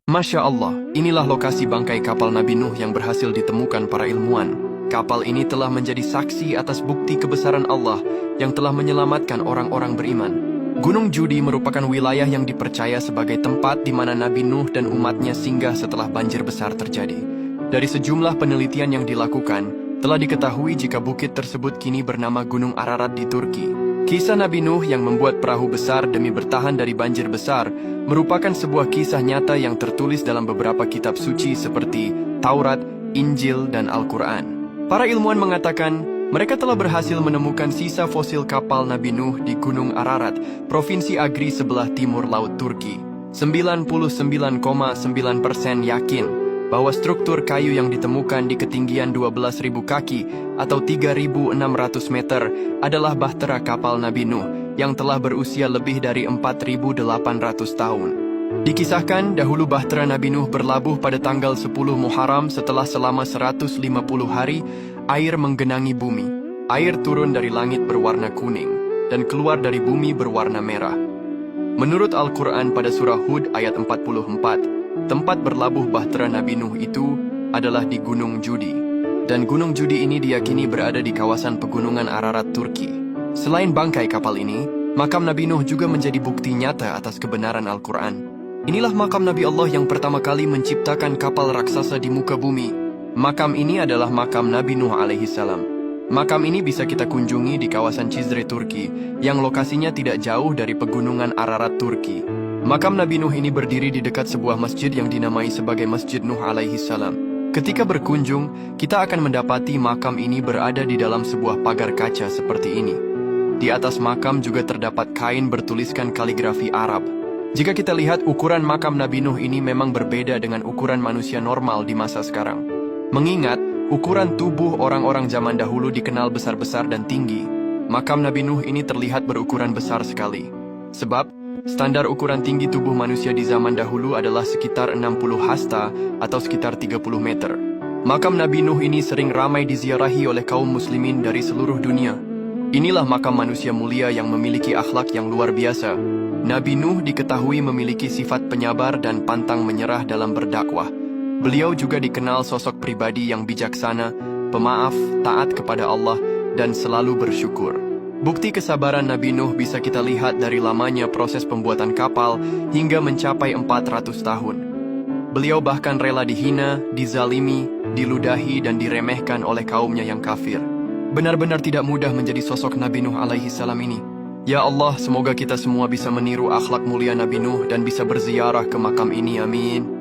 Masya Allah, inilah lokasi bangkai kapal Nabi Nuh yang berhasil ditemukan para ilmuwan. Kapal ini telah menjadi saksi atas bukti kebesaran Allah yang telah menyelamatkan orang-orang beriman. Gunung Judi merupakan wilayah yang dipercaya sebagai tempat di mana Nabi Nuh dan umatnya singgah setelah banjir besar terjadi. Dari sejumlah penelitian yang dilakukan, telah diketahui jika bukit tersebut kini bernama Gunung Ararat di Turki. Kisah Nabi Nuh yang membuat perahu besar demi bertahan dari banjir besar merupakan sebuah kisah nyata yang tertulis dalam beberapa kitab suci seperti Taurat, Injil, dan Al-Quran. Para ilmuwan mengatakan, mereka telah berhasil menemukan sisa fosil kapal Nabi Nuh di Gunung Ararat, Provinsi Agri sebelah timur Laut Turki. 99,9% yakin bahwa struktur kayu yang ditemukan di ketinggian 12.000 kaki atau 3.600 meter adalah bahtera kapal Nabi Nuh yang telah berusia lebih dari 4.800 tahun. Dikisahkan dahulu bahtera Nabi Nuh berlabuh pada tanggal 10 Muharram setelah selama 150 hari air menggenangi bumi. Air turun dari langit berwarna kuning dan keluar dari bumi berwarna merah. Menurut Al-Quran pada surah Hud ayat 44, tempat berlabuh bahtera Nabi Nuh itu adalah di Gunung Judi. Dan Gunung Judi ini diyakini berada di kawasan pegunungan Ararat, Turki. Selain bangkai kapal ini, makam Nabi Nuh juga menjadi bukti nyata atas kebenaran Al-Quran. Inilah makam Nabi Allah yang pertama kali menciptakan kapal raksasa di muka bumi. Makam ini adalah makam Nabi Nuh alaihi salam. Makam ini bisa kita kunjungi di kawasan Cizre, Turki, yang lokasinya tidak jauh dari pegunungan Ararat, Turki. Makam Nabi Nuh ini berdiri di dekat sebuah masjid yang dinamai sebagai Masjid Nuh alaihi salam. Ketika berkunjung, kita akan mendapati makam ini berada di dalam sebuah pagar kaca seperti ini. Di atas makam juga terdapat kain bertuliskan kaligrafi Arab. Jika kita lihat ukuran makam Nabi Nuh ini memang berbeda dengan ukuran manusia normal di masa sekarang. Mengingat, ukuran tubuh orang-orang zaman dahulu dikenal besar-besar dan tinggi, makam Nabi Nuh ini terlihat berukuran besar sekali. Sebab, standar ukuran tinggi tubuh manusia di zaman dahulu adalah sekitar 60 hasta atau sekitar 30 meter. Makam Nabi Nuh ini sering ramai diziarahi oleh kaum muslimin dari seluruh dunia. Inilah makam manusia mulia yang memiliki akhlak yang luar biasa. Nabi Nuh diketahui memiliki sifat penyabar dan pantang menyerah dalam berdakwah. Beliau juga dikenal sosok pribadi yang bijaksana, pemaaf, taat kepada Allah, dan selalu bersyukur. Bukti kesabaran Nabi Nuh bisa kita lihat dari lamanya proses pembuatan kapal hingga mencapai 400 tahun. Beliau bahkan rela dihina, dizalimi, diludahi, dan diremehkan oleh kaumnya yang kafir. Benar-benar tidak mudah menjadi sosok Nabi Nuh alaihi salam ini. Ya Allah, semoga kita semua bisa meniru akhlak mulia Nabi Nuh dan bisa berziarah ke makam ini, amin.